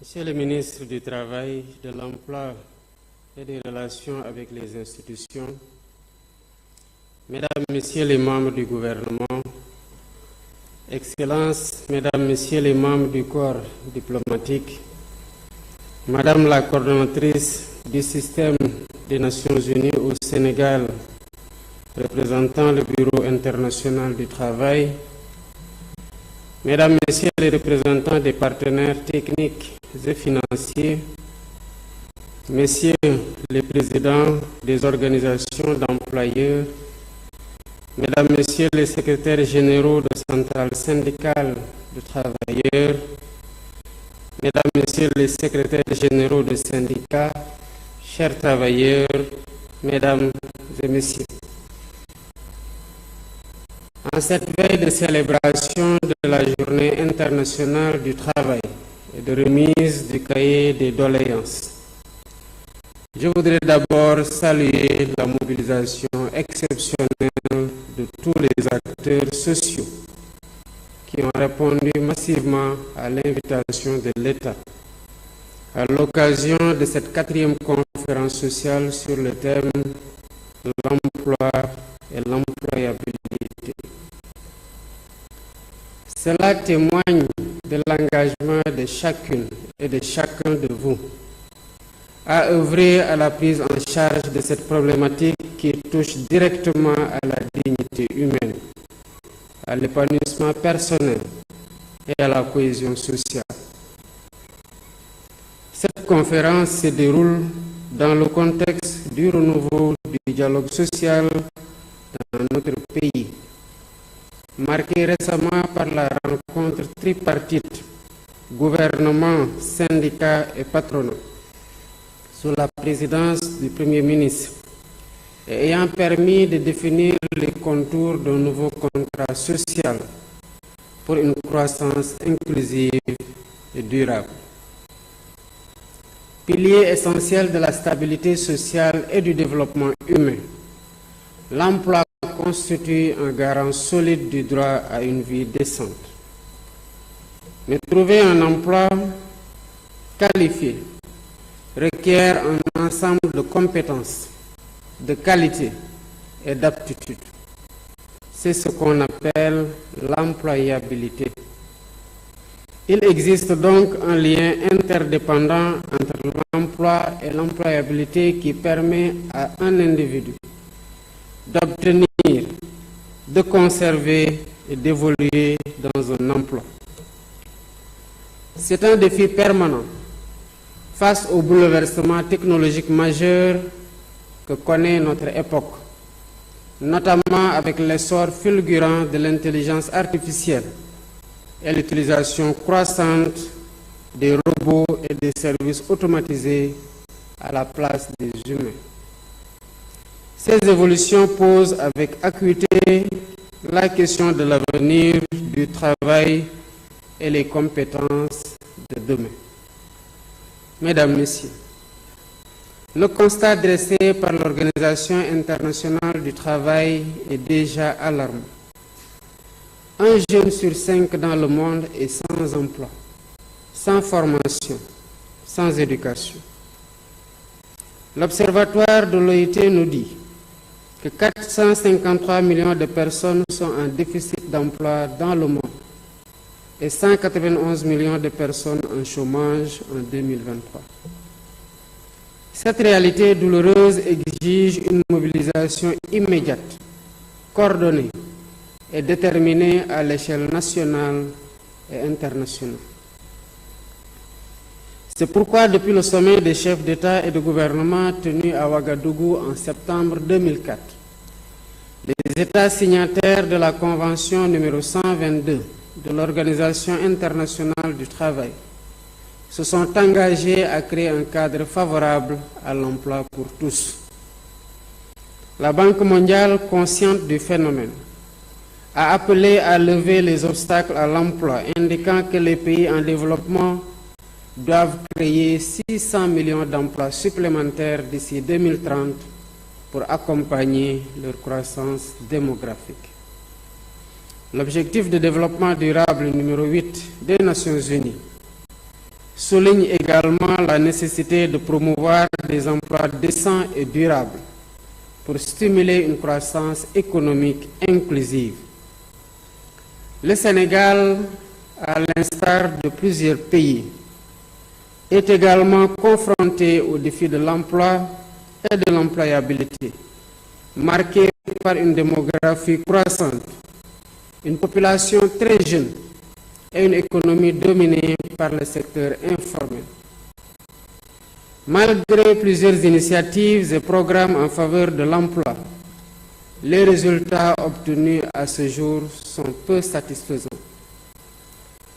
Monsieur le ministre du Travail, de l'Emploi et des Relations avec les institutions, Mesdames, Messieurs les membres du gouvernement, Excellences, Mesdames, Messieurs les membres du corps diplomatique, Madame la coordonnatrice du système des Nations Unies au Sénégal, représentant le Bureau international du travail, Mesdames, Messieurs les représentants des partenaires techniques et financiers, Messieurs les présidents des organisations d'employeurs, Mesdames, Messieurs les secrétaires généraux de centrales syndicales de travailleurs, Mesdames, Messieurs les secrétaires généraux de syndicats, chers travailleurs, Mesdames et Messieurs. En cette veille de célébration de la Journée internationale du travail et de remise du cahier des doléances, je voudrais d'abord saluer la mobilisation exceptionnelle de tous les acteurs sociaux qui ont répondu massivement à l'invitation de l'État à l'occasion de cette 4e conférence sociale sur le thème de l'emploi et l'employabilité. Cela témoigne de l'engagement de chacune et de chacun de vous à œuvrer à la prise en charge de cette problématique qui touche directement à la dignité humaine, à l'épanouissement personnel et à la cohésion sociale. Cette conférence se déroule dans le contexte du renouveau du dialogue social dans notre pays, marqué récemment par la rencontre tripartite gouvernement, syndicats et patronat sous la présidence du Premier ministre et ayant permis de définir les contours d'un nouveau contrat social pour une croissance inclusive et durable. Pilier essentiel de la stabilité sociale et du développement humain, l'emploi constitue un garant solide du droit à une vie décente. Mais trouver un emploi qualifié requiert un ensemble de compétences, de qualités et d'aptitudes. C'est ce qu'on appelle l'employabilité. Il existe donc un lien interdépendant entre l'emploi et l'employabilité qui permet à un individu d'obtenir, de conserver et d'évoluer dans un emploi. C'est un défi permanent face aux bouleversements technologiques majeurs que connaît notre époque, notamment avec l'essor fulgurant de l'intelligence artificielle et l'utilisation croissante des robots et des services automatisés à la place des humains. Ces évolutions posent avec acuité la question de l'avenir du travail et les compétences de demain. Mesdames, Messieurs, le constat dressé par l'Organisation internationale du travail est déjà alarmant. Un jeune sur 5 dans le monde est sans emploi, sans formation, sans éducation. L'Observatoire de l'OIT nous dit que 453 millions de personnes sont en déficit d'emploi dans le monde et 191 millions de personnes en chômage en 2023. Cette réalité douloureuse exige une mobilisation immédiate, coordonnée et déterminée à l'échelle nationale et internationale. C'est pourquoi depuis le sommet des chefs d'État et de gouvernement tenu à Ouagadougou en septembre 2004, les États signataires de la Convention numéro 122 de l'Organisation internationale du travail se sont engagés à créer un cadre favorable à l'emploi pour tous. La Banque mondiale, consciente du phénomène, a appelé à lever les obstacles à l'emploi, indiquant que les pays en développement doivent créer 600 millions d'emplois supplémentaires d'ici 2030 pour accompagner leur croissance démographique. L'objectif de développement durable numéro 8 des Nations Unies souligne également la nécessité de promouvoir des emplois décents et durables pour stimuler une croissance économique inclusive. Le Sénégal, à l'instar de plusieurs pays, est également confronté aux défis de l'emploi et de l'employabilité, marqué par une démographie croissante, une population très jeune et une économie dominée par le secteur informel. Malgré plusieurs initiatives et programmes en faveur de l'emploi, les résultats obtenus à ce jour sont peu satisfaisants.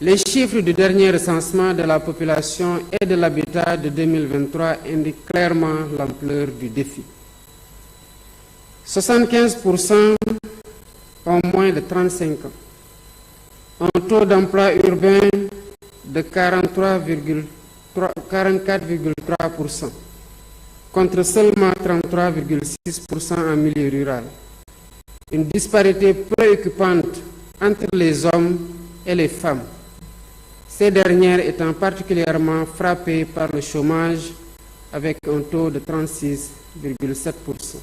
Les chiffres du dernier recensement de la population et de l'habitat de 2023 indiquent clairement l'ampleur du défi. 75% ont moins de 35 ans. Un taux d'emploi urbain de 44,3% contre seulement 33,6% en milieu rural. Une disparité préoccupante entre les hommes et les femmes, ces dernières étant particulièrement frappées par le chômage avec un taux de 36,7%.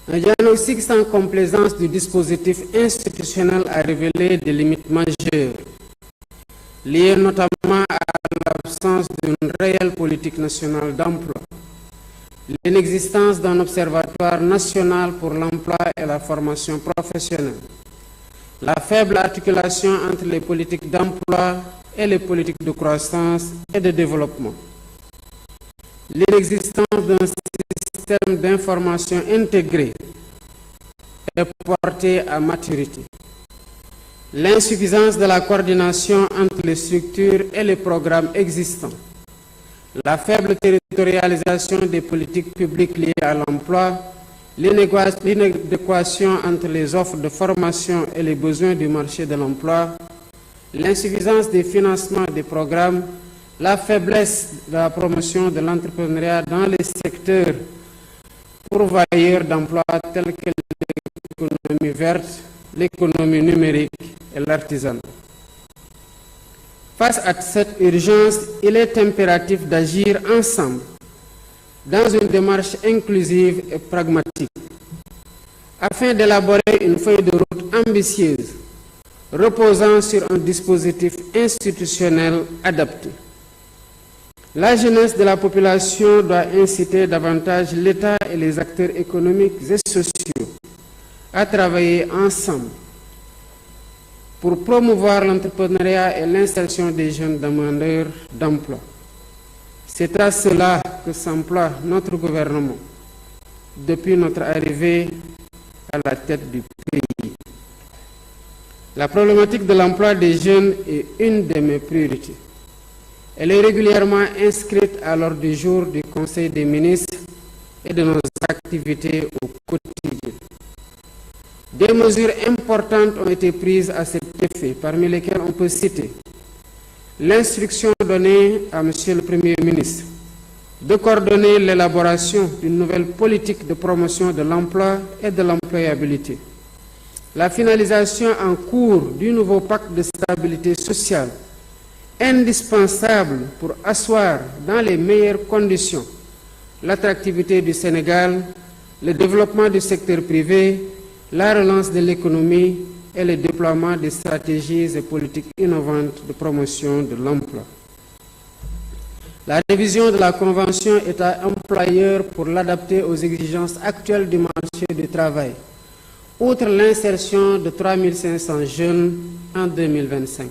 Un diagnostic sans complaisance du dispositif institutionnel a révélé des limites majeures, liées notamment à l'absence d'une réelle politique nationale d'emploi, l'inexistence d'un observatoire national pour l'emploi et la formation professionnelle, la faible articulation entre les politiques d'emploi et les politiques de croissance et de développement, l'inexistence d'un système d'information intégré et porté à maturité, l'insuffisance de la coordination entre les structures et les programmes existants, la faible territorialisation des politiques publiques liées à l'emploi, l'inadéquation entre les offres de formation et les besoins du marché de l'emploi, l'insuffisance des financements des programmes, la faiblesse de la promotion de l'entrepreneuriat dans les secteurs pourvoyeurs d'emplois tels que l'économie verte, l'économie numérique et l'artisanat. Face à cette urgence, il est impératif d'agir ensemble dans une démarche inclusive et pragmatique afin d'élaborer une feuille de route ambitieuse reposant sur un dispositif institutionnel adapté. La jeunesse de la population doit inciter davantage l'État et les acteurs économiques et sociaux à travailler ensemble pour promouvoir l'entrepreneuriat et l'insertion des jeunes demandeurs d'emploi. C'est à cela que s'emploie notre gouvernement depuis notre arrivée à la tête du pays. La problématique de l'emploi des jeunes est une de mes priorités. Elle est régulièrement inscrite à l'ordre du jour du Conseil des ministres et de nos activités au quotidien. Des mesures importantes ont été prises à cet effet, parmi lesquelles on peut citer l'instruction donnée à M. le Premier ministre de coordonner l'élaboration d'une nouvelle politique de promotion de l'emploi et de l'employabilité, la finalisation en cours du nouveau pacte de stabilité sociale, indispensable pour asseoir dans les meilleures conditions l'attractivité du Sénégal, le développement du secteur privé, la relance de l'économie et le déploiement des stratégies et politiques innovantes de promotion de l'emploi. La révision de la Convention État-employeur pour l'adapter aux exigences actuelles du marché du travail, outre l'insertion de 3 500 jeunes en 2025.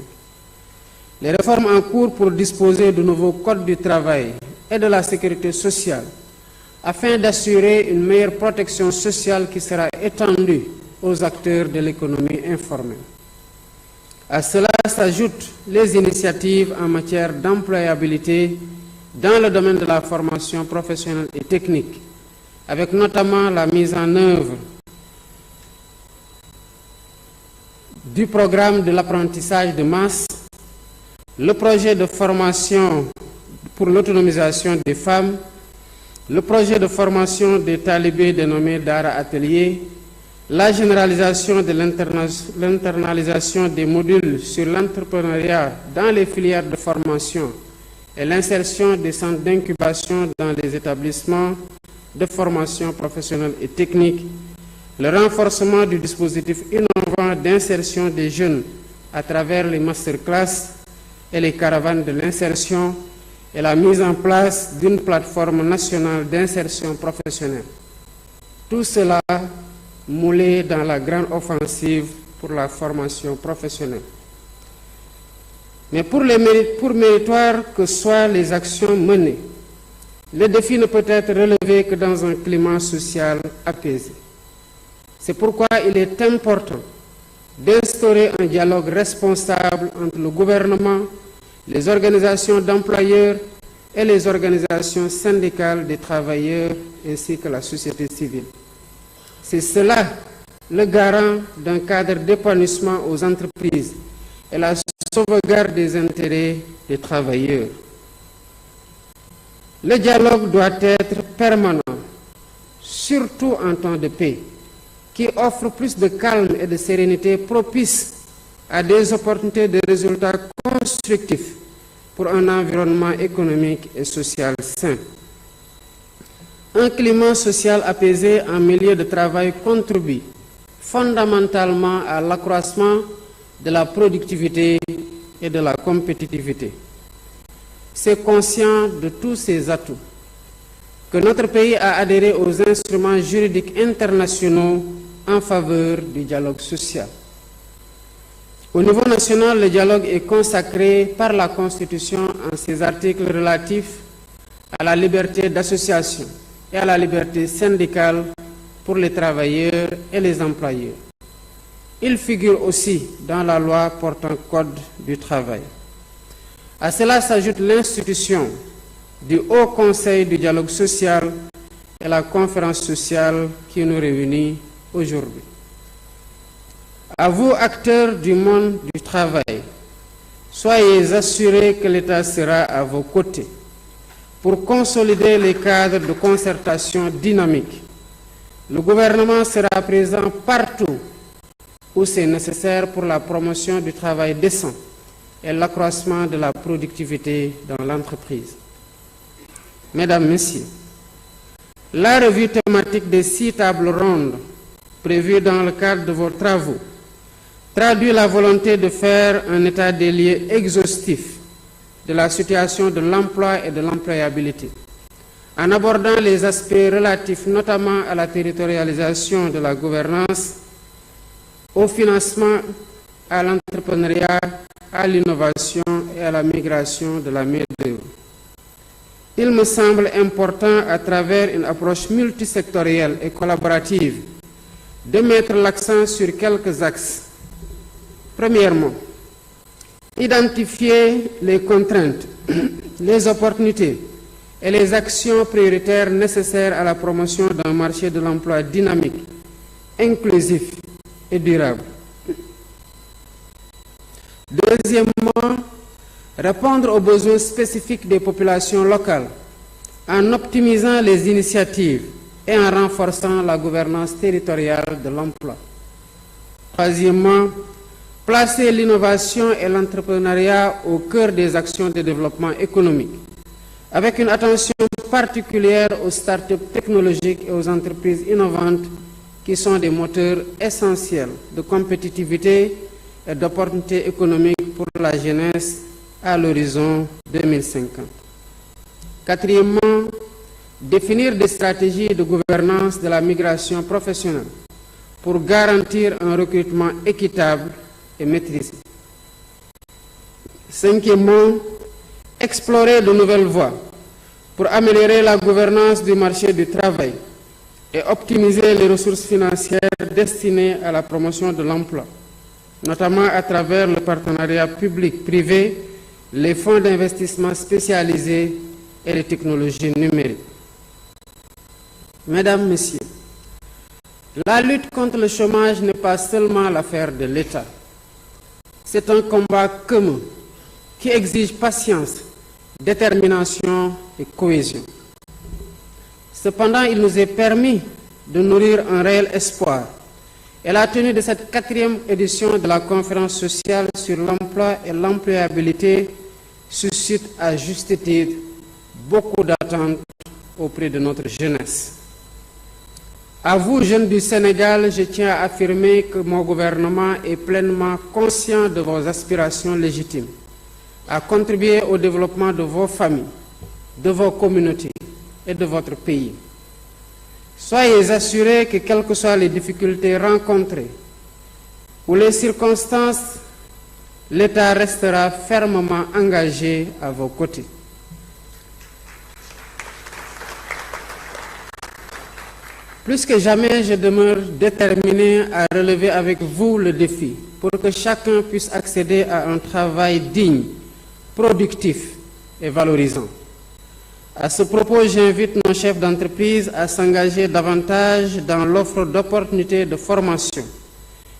Les réformes en cours pour disposer de nouveaux codes du travail et de la sécurité sociale, afin d'assurer une meilleure protection sociale qui sera étendue aux acteurs de l'économie informelle. À cela s'ajoutent les initiatives en matière d'employabilité dans le domaine de la formation professionnelle et technique, avec notamment la mise en œuvre du programme de l'apprentissage de masse, le projet de formation pour l'autonomisation des femmes, le projet de formation des talibés dénommé Dara Atelier, la généralisation de l'internalisation des modules sur l'entrepreneuriat dans les filières de formation et l'insertion des centres d'incubation dans les établissements de formation professionnelle et technique, le renforcement du dispositif innovant d'insertion des jeunes à travers les masterclass et les caravanes de l'insertion et la mise en place d'une plateforme nationale d'insertion professionnelle. Tout cela moulé dans la grande offensive pour la formation professionnelle. Mais pour méritoires que soient les actions menées, le défi ne peut être relevé que dans un climat social apaisé. C'est pourquoi il est important d'instaurer un dialogue responsable entre le gouvernement, les organisations d'employeurs et les organisations syndicales des travailleurs ainsi que la société civile. C'est cela le garant d'un cadre d'épanouissement aux entreprises et la sauvegarde des intérêts des travailleurs. Le dialogue doit être permanent, surtout en temps de paix, qui offre plus de calme et de sérénité propice à des opportunités de résultats constructifs pour un environnement économique et social sain. Un climat social apaisé en milieu de travail contribue fondamentalement à l'accroissement de la productivité et de la compétitivité. C'est conscient de tous ces atouts que notre pays a adhéré aux instruments juridiques internationaux en faveur du dialogue social. Au niveau national, le dialogue est consacré par la Constitution en ses articles relatifs à la liberté d'association et à la liberté syndicale pour les travailleurs et les employeurs. Il figure aussi dans la loi portant code du travail. À cela s'ajoute l'institution du Haut Conseil du dialogue social et la conférence sociale qui nous réunit aujourd'hui. À vous, acteurs du monde du travail, soyez assurés que l'État sera à vos côtés pour consolider les cadres de concertation dynamique. Le gouvernement sera présent partout où c'est nécessaire pour la promotion du travail décent et l'accroissement de la productivité dans l'entreprise. Mesdames, Messieurs, la revue thématique des 6 tables rondes prévues dans le cadre de vos travaux traduit la volonté de faire un état des lieux exhaustif de la situation de l'emploi et de l'employabilité, en abordant les aspects relatifs notamment à la territorialisation de la gouvernance, au financement, à l'entrepreneuriat, à l'innovation et à la migration de la main-d'œuvre. Il me semble important, à travers une approche multisectorielle et collaborative, de mettre l'accent sur quelques axes. Premièrement, identifier les contraintes, les opportunités et les actions prioritaires nécessaires à la promotion d'un marché de l'emploi dynamique, inclusif et durable. Deuxièmement, répondre aux besoins spécifiques des populations locales en optimisant les initiatives et en renforçant la gouvernance territoriale de l'emploi. Troisièmement, placer l'innovation et l'entrepreneuriat au cœur des actions de développement économique, avec une attention particulière aux startups technologiques et aux entreprises innovantes qui sont des moteurs essentiels de compétitivité et d'opportunités économiques pour la jeunesse à l'horizon 2050. Quatrièmement, définir des stratégies de gouvernance de la migration professionnelle pour garantir un recrutement équitable et maîtrisé. Cinquièmement, explorer de nouvelles voies pour améliorer la gouvernance du marché du travail et optimiser les ressources financières destinées à la promotion de l'emploi, notamment à travers le partenariat public-privé, les fonds d'investissement spécialisés et les technologies numériques. Mesdames, Messieurs, la lutte contre le chômage n'est pas seulement l'affaire de l'État. C'est un combat commun qui exige patience, détermination et cohésion. Cependant, il nous est permis de nourrir un réel espoir et la tenue de cette 4e édition de la conférence sociale sur l'emploi et l'employabilité suscite à juste titre beaucoup d'attentes auprès de notre jeunesse. À vous, jeunes du Sénégal, je tiens à affirmer que mon gouvernement est pleinement conscient de vos aspirations légitimes à contribuer au développement de vos familles, de vos communautés et de votre pays. Soyez assurés que, quelles que soient les difficultés rencontrées ou les circonstances, l'État restera fermement engagé à vos côtés. Plus que jamais, je demeure déterminé à relever avec vous le défi pour que chacun puisse accéder à un travail digne, productif et valorisant. À ce propos, j'invite nos chefs d'entreprise à s'engager davantage dans l'offre d'opportunités de formation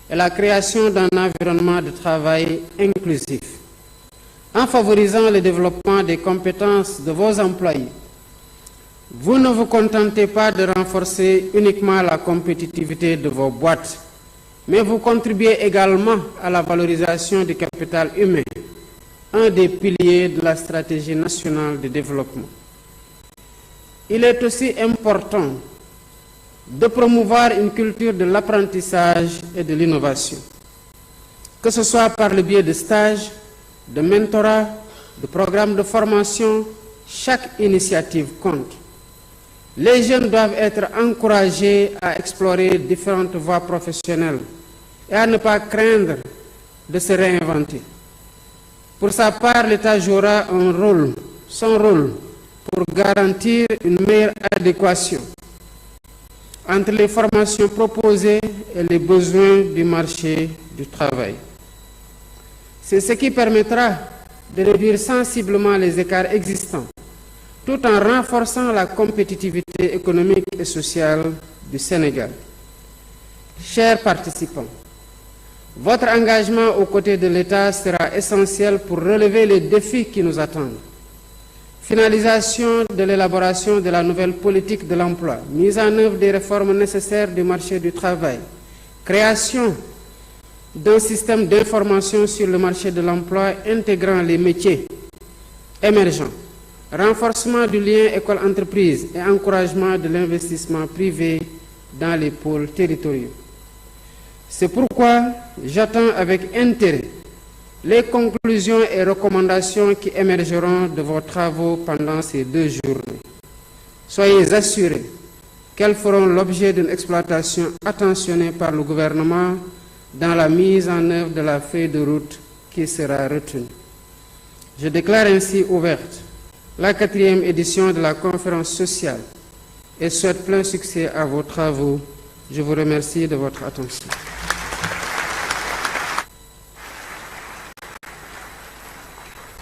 et la création d'un environnement de travail inclusif, en favorisant le développement des compétences de vos employés. Vous ne vous contentez pas de renforcer uniquement la compétitivité de vos boîtes, mais vous contribuez également à la valorisation du capital humain, un des piliers de la stratégie nationale de développement. Il est aussi important de promouvoir une culture de l'apprentissage et de l'innovation, que ce soit par le biais de stages, de mentorat, de programmes de formation. Chaque initiative compte. Les jeunes doivent être encouragés à explorer différentes voies professionnelles et à ne pas craindre de se réinventer. Pour sa part, l'État jouera son rôle pour garantir une meilleure adéquation entre les formations proposées et les besoins du marché du travail. C'est ce qui permettra de réduire sensiblement les écarts existants, tout en renforçant la compétitivité économique et sociale du Sénégal. Chers participants, votre engagement aux côtés de l'État sera essentiel pour relever les défis qui nous attendent. Finalisation de l'élaboration de la nouvelle politique de l'emploi, mise en œuvre des réformes nécessaires du marché du travail, création d'un système d'information sur le marché de l'emploi intégrant les métiers émergents, renforcement du lien école-entreprise et encouragement de l'investissement privé dans les pôles territoriaux. C'est pourquoi j'attends avec intérêt les conclusions et recommandations qui émergeront de vos travaux pendant ces 2 journées. Soyez assurés qu'elles feront l'objet d'une exploitation attentionnée par le gouvernement dans la mise en œuvre de la feuille de route qui sera retenue. Je déclare ainsi ouverte la 4e édition de la conférence sociale et souhaite plein succès à vos travaux. Je vous remercie de votre attention.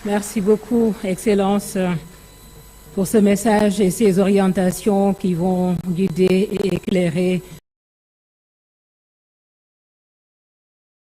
Merci beaucoup, Excellence, pour ce message et ces orientations qui vont guider et éclairer